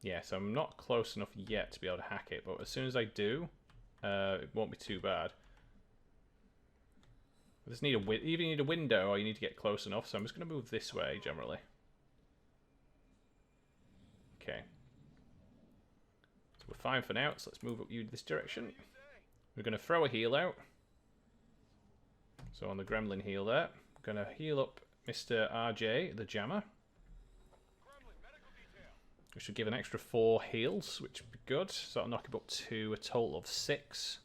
Yeah, so I'm not close enough yet to be able to hack it, but as soon as I do, it won't be too bad. I just need either you need a window or you need to get close enough, so I'm just going to move this way generally. Okay. So we're fine for now, so let's move up you this direction. We're going to throw a heal out. So on the gremlin heal there, I'm going to heal up Mr. RJ, the jammer. We should give an extra 4 heals, which would be good. So that'll knock him up to a total of 6.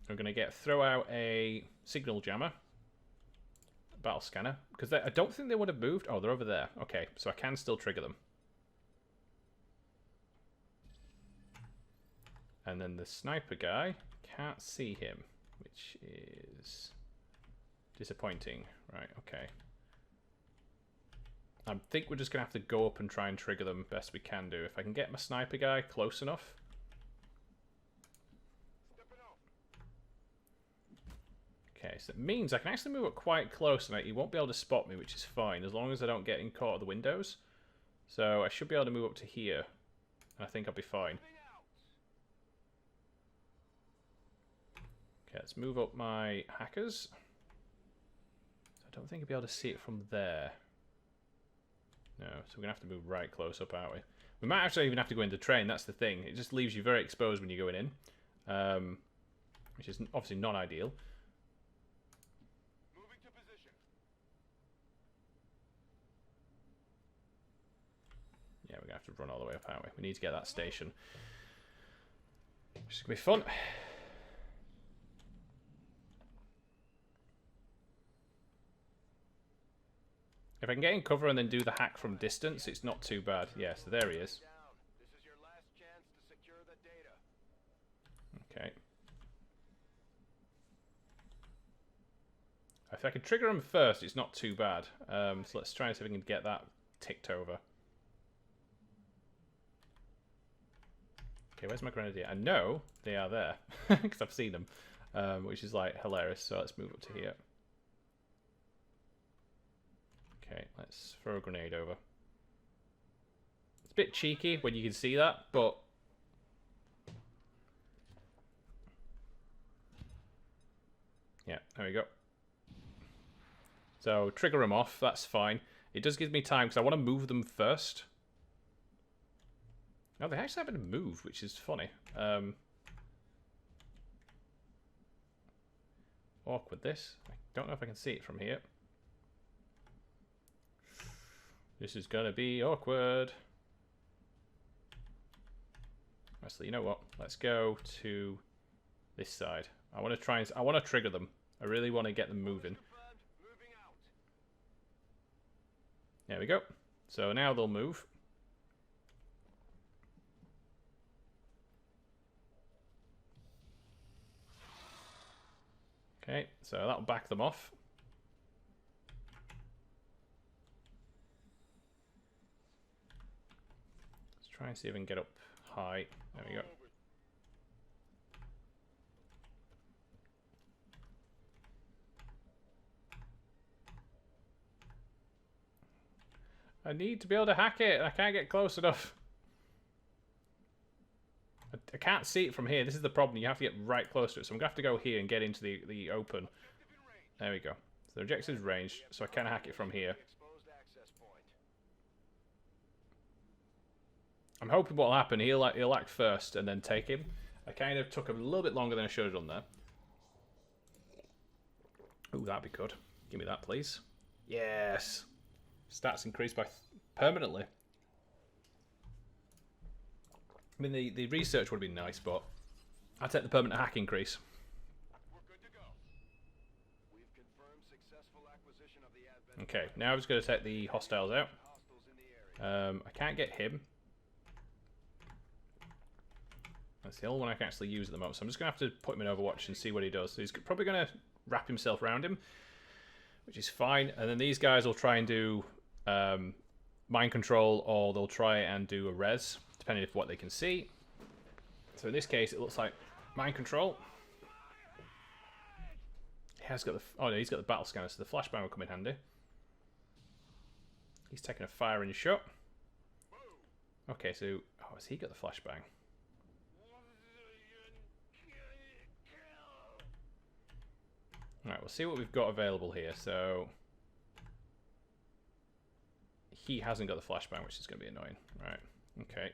We're going to throw out a signal jammer, battle scanner, because I don't think they would have moved. Oh, they're over there. Okay, so I can still trigger them. And then the sniper guy, can't see him, which is disappointing. Right, okay. I think we're just going to have to go up and try and trigger them best we can do. If I can get my sniper guy close enough. Okay, so it means I can actually move up quite close and he won't be able to spot me, which is fine, as long as I don't get in caught at the windows. So I should be able to move up to here, and I think I'll be fine. Okay, let's move up my hackers. I don't think I'll be able to see it from there. No, so we're going to have to move right close up, aren't we? We might actually even have to go into train, that's the thing. It just leaves you very exposed when you're going in, which is obviously not ideal. Moving to position. Yeah, we're going to have to run all the way up, aren't we? We need to get that station. Which is going to be fun. If I can get in cover and then do the hack from distance, it's not too bad. Yeah, so there he is. Okay. If I can trigger him first, it's not too bad. So let's try and see if we can get that ticked over. Okay, where's my grenadier? I know they are there, because I've seen them, which is like hilarious. So let's move up to here. Okay, let's throw a grenade over. It's a bit cheeky when you can see that, but... yeah, there we go. So, trigger them off, that's fine. It does give me time, because I want to move them first. No, they actually haven't moved, which is funny. Awkward, this. I don't know if I can see it from here. This is going to be awkward. Actually, you know what? Let's go to this side. I want to try and... I want to trigger them. I really want to get them moving. There we go. So now they'll move. Okay, so that'll back them off. Try and see if we can get up high. There we go. I need to be able to hack it. I can't get close enough. I can't see it from here. This is the problem. You have to get right close to it. So I'm going to have to go here and get into the open. There we go. So the objective's ranged, so I can hack it from here. I'm hoping what will happen, he'll act first and then take him. I kind of took a little bit longer than I should have done there. Ooh, that'd be good. Give me that, please. Yes! Stats increased by permanently. I mean, the research would have been nice, but I'll take the permanent hack increase. Okay, now I'm just going to take the hostiles out. I can't get him. That's the only one I can actually use at the moment. So I'm just going to have to put him in Overwatch and see what he does. So he's probably going to wrap himself around him, which is fine. And then these guys will try and do mind control, or they'll try and do a res, depending on what they can see. So in this case, it looks like mind control. He has got the... oh no, he's got the battle scanner, so the flashbang will come in handy. He's taking a firing shot. Okay, so... Oh, has he got the flashbang? Alright, we'll see what we've got available here. So... He hasn't got the flashbang, which is going to be annoying. Right, okay.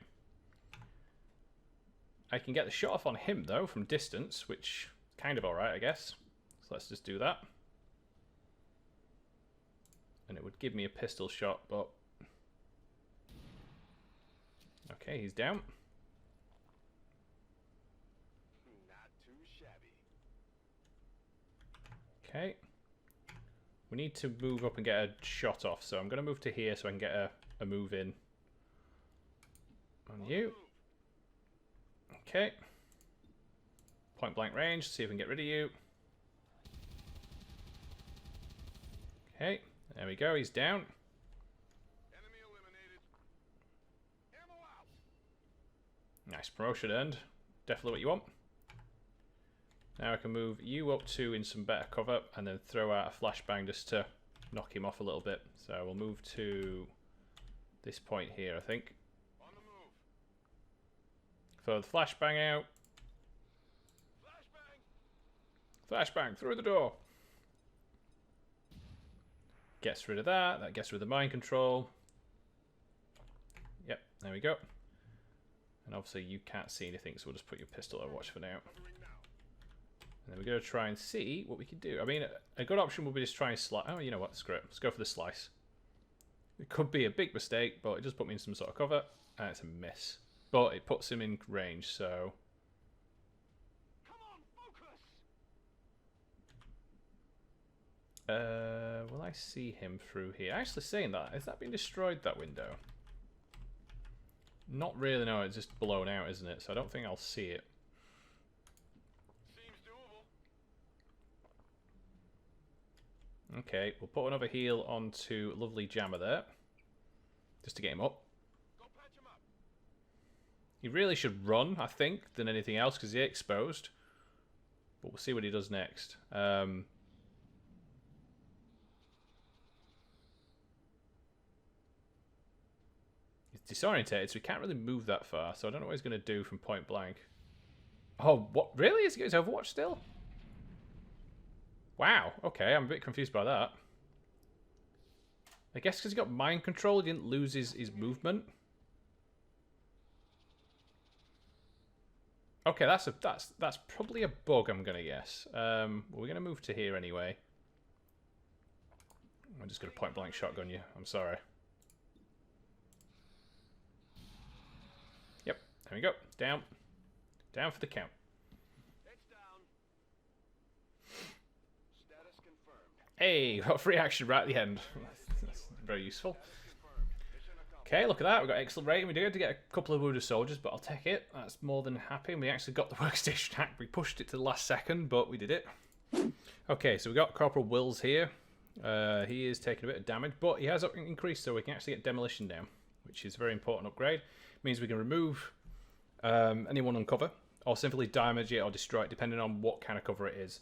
I can get the shot off on him, though, from distance, which is kind of alright, I guess. So let's just do that. And it would give me a pistol shot, but... Okay, he's down. Not too shabby. Okay. We need to move up and get a shot off, so I'm going to move to here so I can get a move in. On you. Okay. Point blank range, see if we can get rid of you. Okay, there we go, he's down. Enemy eliminated. Ammo out. Nice, promotion earned. Definitely what you want. Now I can move you up to in some better cover and then throw out a flashbang just to knock him off a little bit. So we'll move to this point here, I think. On the move. Throw the flashbang out. Flashbang. Flashbang through the door. Gets rid of that. That gets rid of the mind control. Yep, there we go. And obviously you can't see anything, so we'll just put your pistol over watch for now. And then we're going to try and see what we can do. I mean, a good option would be just try and slice. Oh, you know what? Screw it. Let's go for the slice. It could be a big mistake, but it just put me in some sort of cover. And it's a miss. But it puts him in range, so... Come on, focus. Will I see him through here? Actually saying that, has that been destroyed, that window? Not really, no. It's just blown out, isn't it? So I don't think I'll see it. Okay, we'll put another heal onto lovely Jammer there. Just to get him up. Go patch him up. He really should run, I think, than anything else, because he's exposed. But we'll see what he does next. He's disorientated, so he can't really move that far. So I don't know what he's going to do from point blank. Oh, what? Really? Is he got his Overwatch still? Wow, okay, I'm a bit confused by that. I guess because he got mind control, he didn't lose his movement. Okay, that's probably a bug, I'm gonna guess. We're gonna move to here anyway. I'm just gonna point blank shotgun you. I'm sorry. Yep, there we go. Down. Down for the count. Hey, got free action right at the end. That's very useful. Okay, look at that. We've got excellent rating. We did get a couple of wounded soldiers, but I'll take it. That's more than happy. And we actually got the workstation hack. We pushed it to the last second, but we did it. Okay, so we got Corporal Wills here. He is taking a bit of damage, but he has increased, so we can actually get demolition down, which is a very important upgrade. It means we can remove anyone on cover, or simply damage it or destroy it, depending on what kind of cover it is.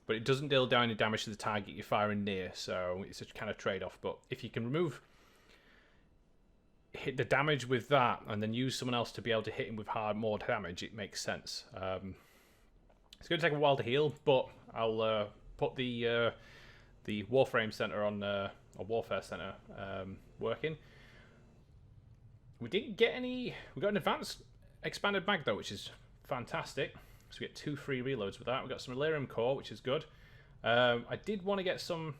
But it doesn't deal down any damage to the target you're firing near, so it's a kind of trade-off. But if you can hit the damage with that, and then use someone else to be able to hit him with more damage, it makes sense. It's going to take a while to heal, but I'll put the Warframe Center on, or Warfare Center working. We didn't get any. We got an advanced expanded mag though, which is fantastic. So we get 2 free reloads with that. We've got some Elerium core, which is good. I did want to get some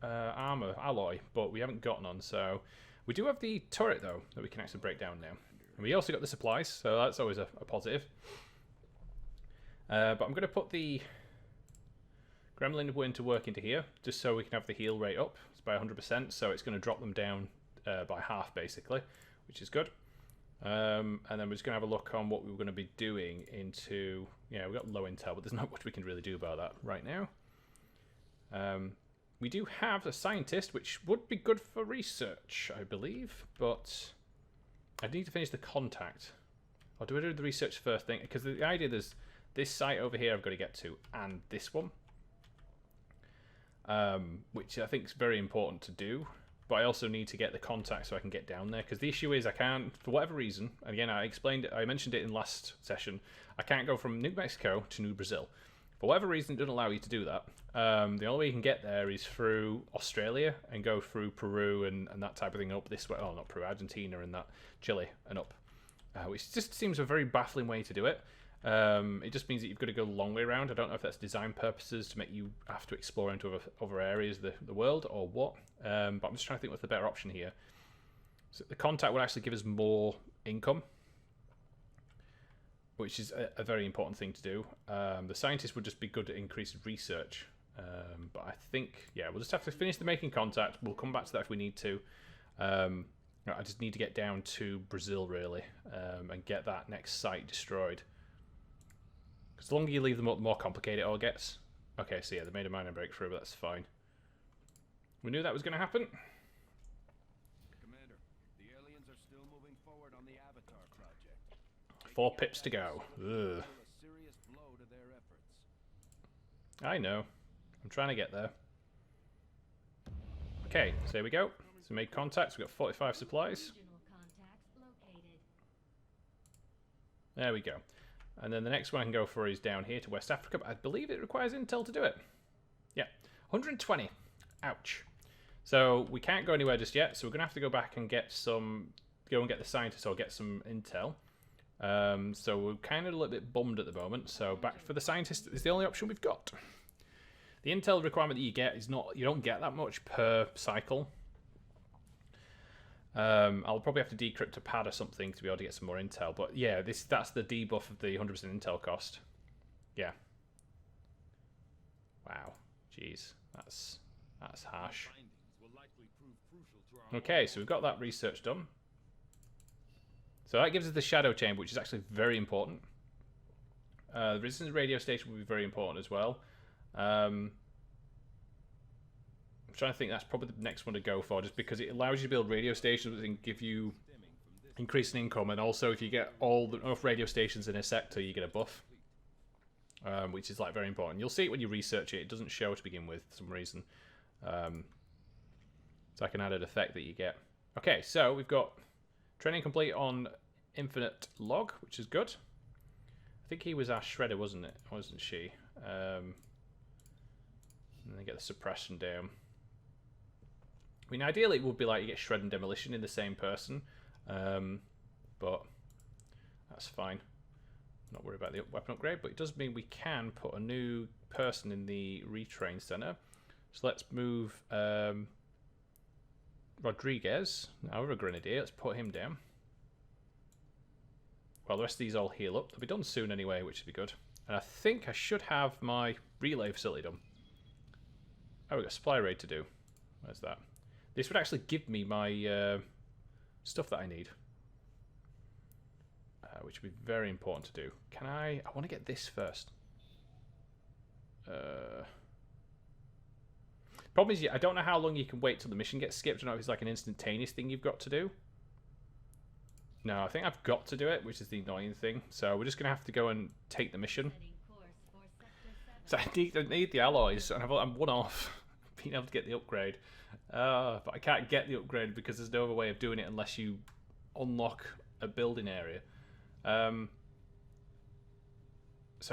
armor alloy, but we haven't got none. So we do have the turret, though, that we can actually break down now. And we also got the supplies, so that's always a positive. But I'm going to put the Gremlin Wind to work into here, just so we can have the heal rate up. It's by 100%, so it's going to drop them down by half, basically, which is good. And then we're just going to have a look on what we were going to be doing into... Yeah, we've got low intel, but there's not much we can really do about that right now. We do have a scientist, which would be good for research, I believe, but I need to finish the contact. Or do I do the research first thing? Because the idea there's this site over here I've got to get to, and this one, which I think is very important to do. but I also need to get the contact so I can get down there. Because the issue is I can't, for whatever reason, and again I mentioned it in last session, I can't go from New Mexico to New Brazil. For whatever reason, it doesn't allow you to do that. The only way you can get there is through Australia and go through Peru and that type of thing up this way. Oh, not Peru, Argentina and that, Chile and up. Which just seems a very baffling way to do it. It just means that you've got to go a long way around. I don't know if that's design purposes to make you have to explore into other areas of the world or what. But I'm just trying to think what's the better option here. So the contact would actually give us more income, which is a very important thing to do. The scientist would just be good at increased research. But I think, yeah, we'll just have to finish the making contact. We'll come back to that if we need to. I just need to get down to Brazil, really, and get that next site destroyed. Because the longer you leave them up, the more complicated it all gets. Okay, so yeah, they made a minor breakthrough, but that's fine. We knew that was going to happen. Commander, the aliens are still moving forward on the Avatar project. 4 pips to go. Ugh. A serious blow to their efforts. I know. I'm trying to get there. Okay, so here we go. So made contacts. We've got 45 supplies. There we go. And then the next one I can go for is down here to West Africa, but I believe it requires intel to do it. Yeah, 120. Ouch. So we can't go anywhere just yet, so we're going to have to go back and get the scientists or get some intel. So we're kind of a little bit bummed at the moment, so back for the scientist is the only option we've got. The intel requirement that you get is not, you don't get that much per cycle. I'll probably have to decrypt a pad or something to be able to get some more intel. But yeah, that's the debuff of the 100% intel cost. Yeah. Wow. Jeez. That's harsh. Okay, so we've got that research done. So that gives us the shadow chamber, which is actually very important. The resistance radio station will be very important as well. I'm trying to think that's probably the next one to go for, just because it allows you to build radio stations and give you increasing income, and also if you get enough radio stations in a sector, you get a buff, which is like very important. You'll see it when you research it. It doesn't show to begin with for some reason. It's like an added effect that you get. Okay, so we've got training complete on Infinite Log, which is good. I think he was our shredder, wasn't it? Wasn't she? And then get the suppression down. I mean, ideally it would be like you get shred and demolition in the same person, but that's fine. Not worried about the weapon upgrade, but it does mean we can put a new person in the retrain center. So let's move Rodriguez, our grenadier. Let's put him down. Well, the rest of these all heal up. They'll be done soon anyway, which would be good. And I think I should have my relay facility done. Oh, we've got a supply raid to do. Where's that? This would actually give me my stuff that I need. Which would be very important to do. Can I want to get this first. Problem is, I don't know how long you can wait till the mission gets skipped. I don't know if it's like an instantaneous thing you've got to do. No, I think I've got to do it, which is the annoying thing. So we're just going to have to go and take the mission. So I need the alloys, and I'm one off being able to get the upgrade. But I can't get the upgrade because there's no other way of doing it unless you unlock a building area. So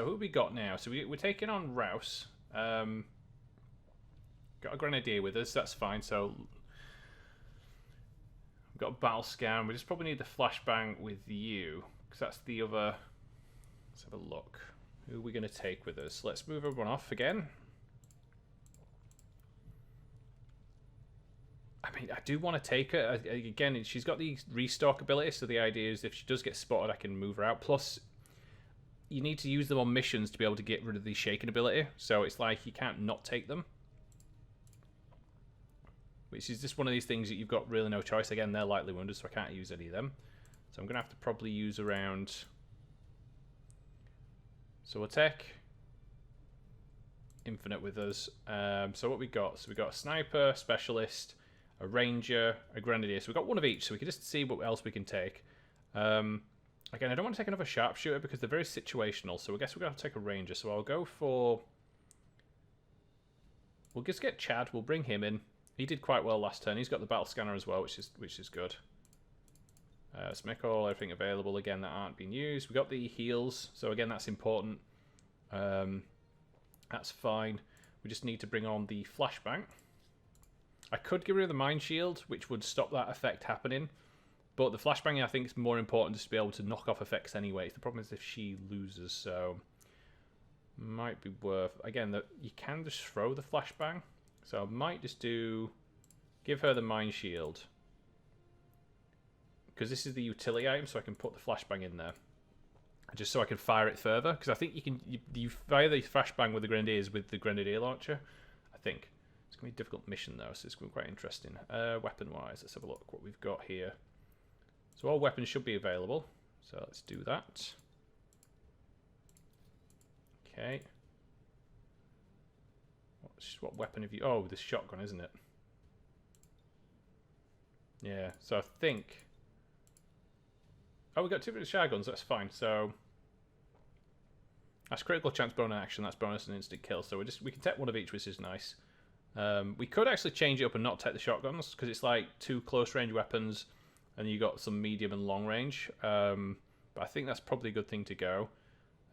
who have we got now? So we're taking on Rouse. Got a grenadier with us, that's fine. So we've got a battle scan. We just probably need the flashbang with you, because that's the other. Let's have a look. Who are we going to take with us? Let's move everyone off again. I mean, I do want to take her. Again, she's got the restock ability, so the idea is if she does get spotted, I can move her out. Plus, you need to use them on missions to be able to get rid of the shaken ability, so it's like you can't not take them. Which is just one of these things that you've got really no choice. Again, they're lightly wounded, so I can't use any of them. So I'm going to have to probably use around... So we'll take Infinite with us. So what we got? So we got a sniper, specialist, a ranger, a grenadier. So we've got one of each, so we can just see what else we can take. Again, I don't want to take another sharpshooter because they're very situational. So I guess we're going to have to take a ranger. So I'll go for... We'll just get Chad. We'll bring him in. He did quite well last turn. He's got the battle scanner as well, which is good. Let's make everything available again that aren't being used. We got the heals, so again that's important. That's fine. We just need to bring on the flashbang. I could get rid of the mind shield, which would stop that effect happening. But the flashbang I think is more important just to be able to knock off effects anyway. The problem is if she loses, so might be worth. Again, that you can just throw the flashbang. So I might just give her the mind shield. Because this is the utility item, so I can put the flashbang in there. Just so I can fire it further. Because I think you fire the flashbang with the grenadiers with the grenadier launcher. I think. It's going to be a difficult mission though, so it's going to be quite interesting. Weapon-wise, let's have a look what we've got here. So all weapons should be available. So let's do that. Okay. What weapon have you... Oh, this shotgun, isn't it? Yeah, so I think... Oh, we got 2 shotguns, that's fine. So that's critical chance bonus action, that's bonus and instant kill. So we can take one of each, which is nice. We could actually change it up and not take the shotguns, because it's like 2 close range weapons and you got some medium and long range. But I think that's probably a good thing to go.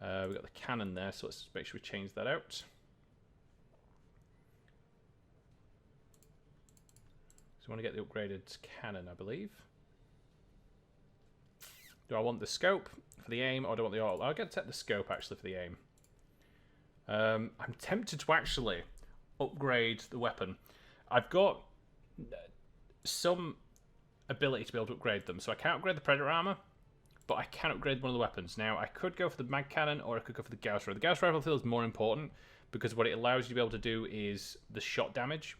We've got the cannon there, so let's make sure we change that out. So we want to get the upgraded cannon, I believe. Do I want the scope for the aim, or do I want the auto? I'll get to take the scope actually for the aim. I'm tempted to actually upgrade the weapon. I've got some ability to be able to upgrade them, so I can't upgrade the Predator armor, but I can upgrade one of the weapons. Now, I could go for the mag cannon, or I could go for the Gauss rifle. The Gauss rifle I feel is more important, because what it allows you to be able to do is the shot damage,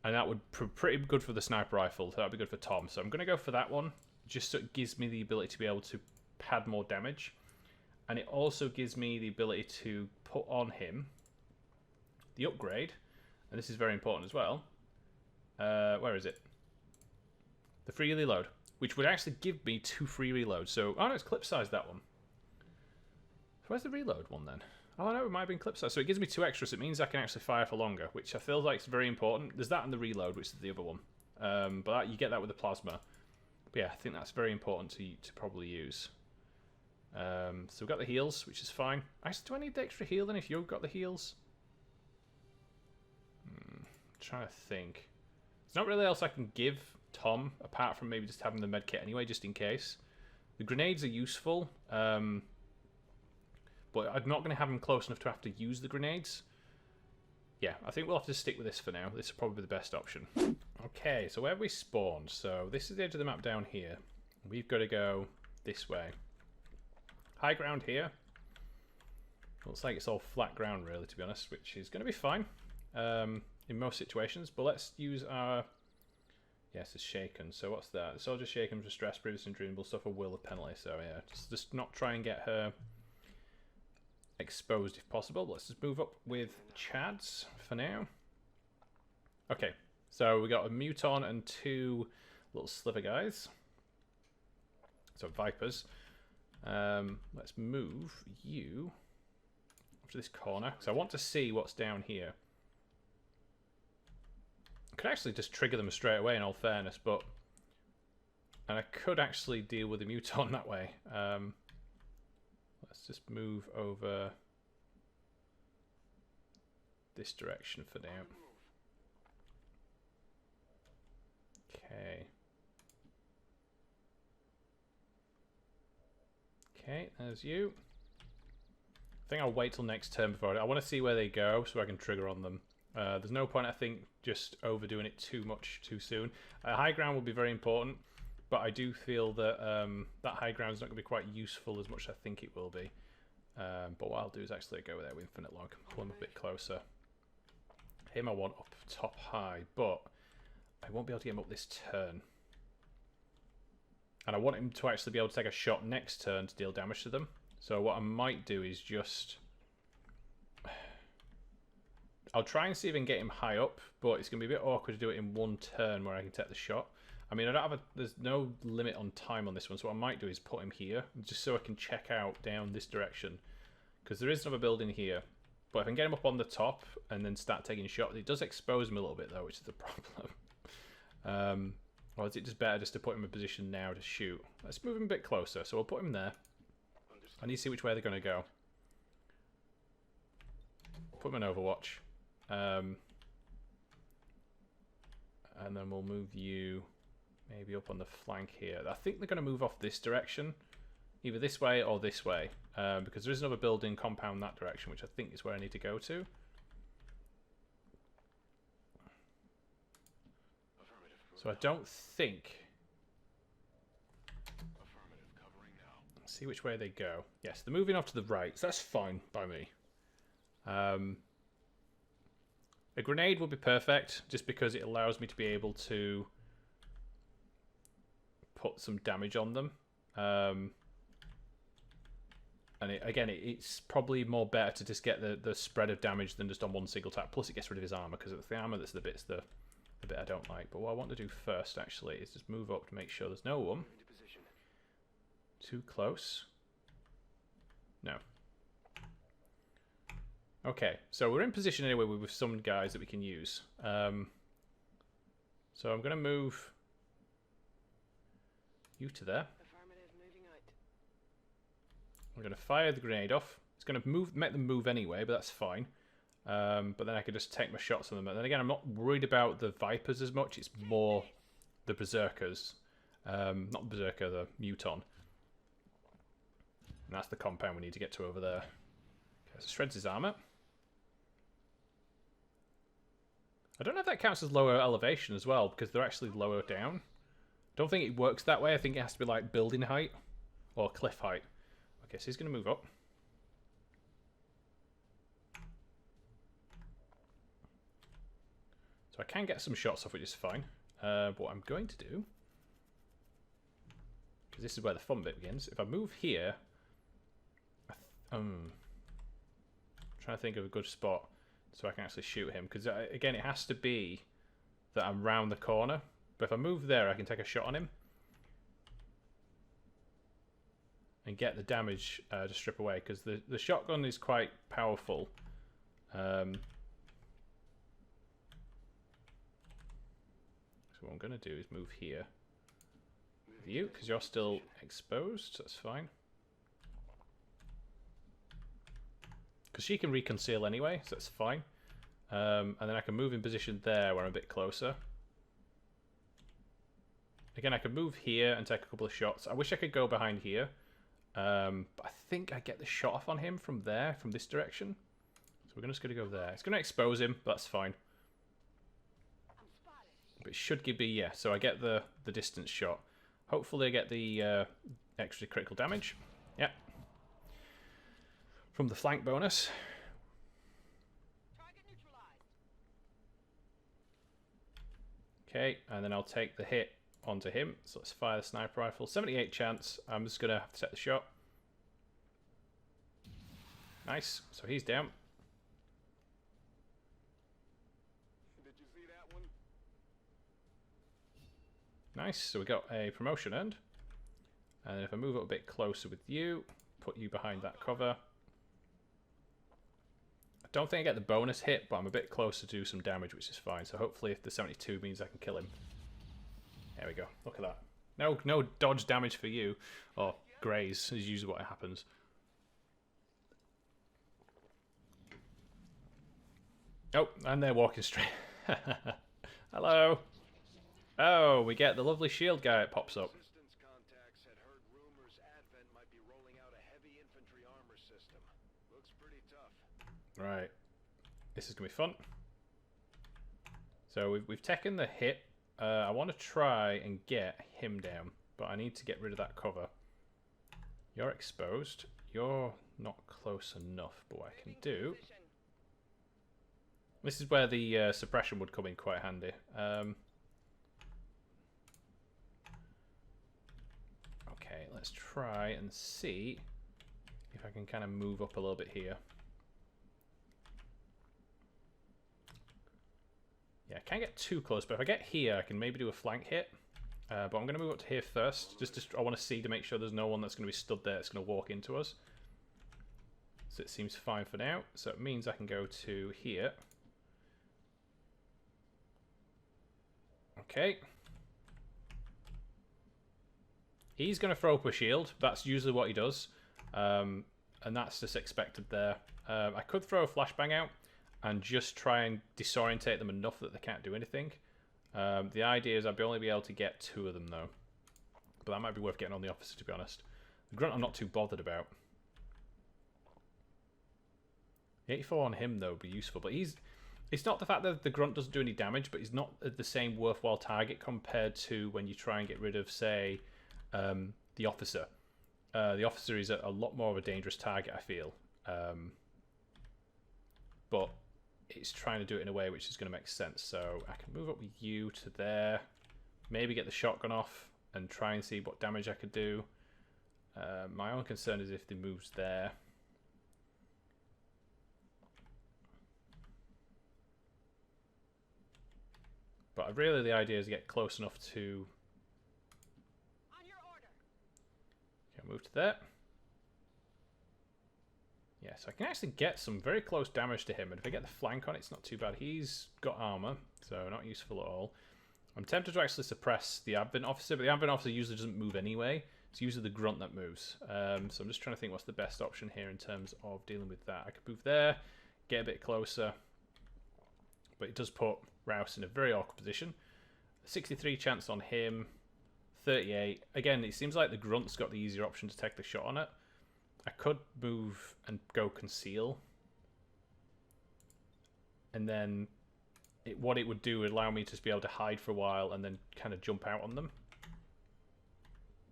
and that would be pretty good for the sniper rifle, so that would be good for Tom. So I'm going to go for that one, just so it gives me the ability to be able to pad more damage, and it also gives me the ability to put on him the upgrade, and this is very important as well. Where is it? The free reload, which would actually give me 2 free reloads. So, oh no, it's clip size, that one. So where's the reload one then? Oh no, it might have been clip size. So it gives me 2 extras. It means I can actually fire for longer, which I feel like is very important. There's that and the reload, which is the other one. But you get that with the plasma. But yeah, I think that's very important to probably use. So we've got the heals, which is fine. Actually, do I need the extra heal then if you've got the heals? I'm trying to think. There's not really else I can give Tom, apart from maybe just having the medkit anyway, just in case. The grenades are useful, but I'm not going to have him close enough to have to use the grenades. Yeah, I think we'll have to stick with this for now. This is probably the best option. Okay, so where have we spawned? So this is the edge of the map down here. We've got to go this way. High ground here. Looks like it's all flat ground, really, to be honest, which is going to be fine in most situations. But let's use our... Yes, it's shaken. So what's that? The soldier shaken for stress, previous injury, will suffer will of penalty. So yeah, just not try and get her exposed if possible. Let's just move up with Chads for now. Okay, so we got a Muton and 2 little sliver guys. So Vipers. Let's move you up to this corner. So I want to see what's down here. I could actually just trigger them straight away in all fairness, but... And I could actually deal with the Muton that way. Let's just move over this direction for now. Okay. Okay, there's you. I think I'll wait till next turn before I want to see where they go so I can trigger on them. There's no point, I think, just overdoing it too much too soon. High ground will be very important, but I do feel that that high ground is not going to be quite useful as much as I think it will be. But what I'll do is actually go there with infinite log, pull him a bit closer. Him I want up top high, but I won't be able to get him up this turn. And I want him to actually be able to take a shot next turn to deal damage to them. So what I might do is just... I'll try and see if I can get him high up, but it's going to be a bit awkward to do it in one turn where I can take the shot. I mean, I don't have there's no limit on time on this one, so what I might do is put him here, just so I can check out down this direction. Because there is another building here. But if I can get him up on the top and then start taking shots, it does expose him a little bit though, which is the problem. Or is it just better just to put him in position now to shoot? Let's move him a bit closer. So we'll put him there. I need to see which way they're going to go. Put him in Overwatch. And then we'll move you maybe up on the flank here. I think they're going to move off this direction. Either this way or this way. Because there is another building compound that direction, which I think is where I need to go to. So I don't think... Let's see which way they go. Yes, they're moving off to the right, so that's fine by me. A grenade would be perfect, just because it allows me to be able to put some damage on them. And it's probably more better to just get the spread of damage than just on one single tap. Plus, it gets rid of his armor, because it's the armor that's the bit I don't like. But what I want to do first, actually, is just move up to make sure there's no one too close. No. Okay, so we're in position anyway with some guys that we can use. So I'm going to move you to there. I'm going to fire the grenade off. It's going to make them move anyway, but that's fine. But then I can just take my shots on them. And then again, I'm not worried about the Vipers as much. It's more the Berserkers. Not the Berserker, the Muton. And that's the compound we need to get to over there. Okay, so shreds his armor. I don't know if that counts as lower elevation as well, because they're actually lower down. Don't think it works that way. I think it has to be like building height or cliff height. Okay, so he's going to move up. So I can get some shots off, which is fine. But what I'm going to do, because this is where the fun bit begins, if I move here, I'm trying to think of a good spot so I can actually shoot him. Because again, it has to be that I'm round the corner. But if I move there, I can take a shot on him. And get the damage to strip away. Because the shotgun is quite powerful. So what I'm going to do is move here with you. Because you're still exposed. So that's fine. Because she can reconceal anyway, so that's fine. And then I can move in position there where I'm a bit closer. Again, I could move here and take a couple of shots. I wish I could go behind here. But I think I get the shot off on him from there, from this direction. So we're just going to go there. It's going to expose him, but that's fine. But it should give me, yeah, so I get the distance shot. Hopefully I get the extra critical damage. Yeah. From the flank bonus. Okay, and then I'll take the hit onto him. So let's fire the sniper rifle. 78 chance. I'm just going to have to set the shot. Nice. So he's down. Did you see that one? Nice. So we got a promotion earned. And if I move up a bit closer with you, put you behind that cover. Don't think I get the bonus hit, but I'm a bit closer to do some damage, which is fine. So hopefully if the 72 means I can kill him. There we go. Look at that. No dodge damage for you. Or graze is usually what happens. Oh, and they're walking straight. Hello. Oh, we get the lovely shield guy that pops up. Resistance contacts had heard rumors Advent might be rolling out a heavy infantry armor system. Looks pretty tough. Right, this is gonna be fun. So we've taken the hit. I want to try and get him down, but I need to get rid of that cover. You're exposed. You're not close enough, but what I can do. This is where the suppression would come in quite handy. Okay, let's try and see if I can kind of move up a little bit here. Yeah, I can't get too close, but if I get here, I can maybe do a flank hit. But I'm going to move up to here first. I want to see to make sure there's no one that's going to be stood there that's going to walk into us. So it seems fine for now. So it means I can go to here. Okay. He's going to throw up a shield. That's usually what he does. And that's just expected there. I could throw a flashbang out and just try and disorientate them enough that they can't do anything. The idea is I'd only be able to get 2 of them, though. But that might be worth getting on the officer, to be honest. The grunt I'm not too bothered about. The 84 on him, though, would be useful. But it's not the fact that the grunt doesn't do any damage, but he's not the same worthwhile target compared to when you try and get rid of, say, the officer. The officer is a lot more of a dangerous target, I feel. But it's trying to do it in a way which is going to make sense. So I can move up with you to there. Maybe get the shotgun off and try and see what damage I could do. My own concern is if he moves there. But really the idea is to get close enough to... On your order. Okay, move to there. Yeah, so I can actually get some very close damage to him. And if I get the flank on it, it's not too bad. He's got armor, so not useful at all. I'm tempted to actually suppress the Advent Officer, but the Advent Officer usually doesn't move anyway. It's usually the Grunt that moves. So I'm just trying to think what's the best option here in terms of dealing with that. I could move there, get a bit closer. But it does put Rouse in a very awkward position. 63 chance on him, 38. Again, it seems like the Grunt's got the easier option to take the shot on it. I could move and go conceal. And then what it would do would allow me to just be able to hide for a while and then kind of jump out on them.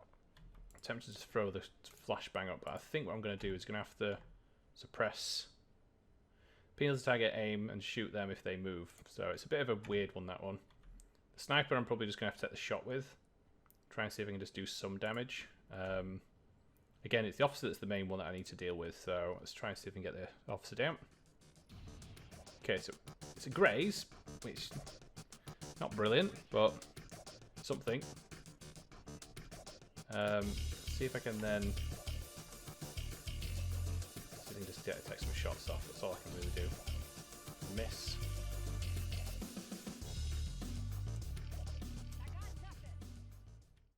I'm tempted to throw the flashbang up, but I think what I'm going to do is going to have to suppress... Penalty target, aim, and shoot them if they move. So it's a bit of a weird one, that one. The sniper I'm probably just going to have to take the shot with. Try and see if I can just do some damage. Again, it's the officer that's the main one that I need to deal with. So let's try and see if we can get the officer down. Okay, so it's a graze, which not brilliant, but something. See if I can then... just take some shots off. That's all I can really do. Miss.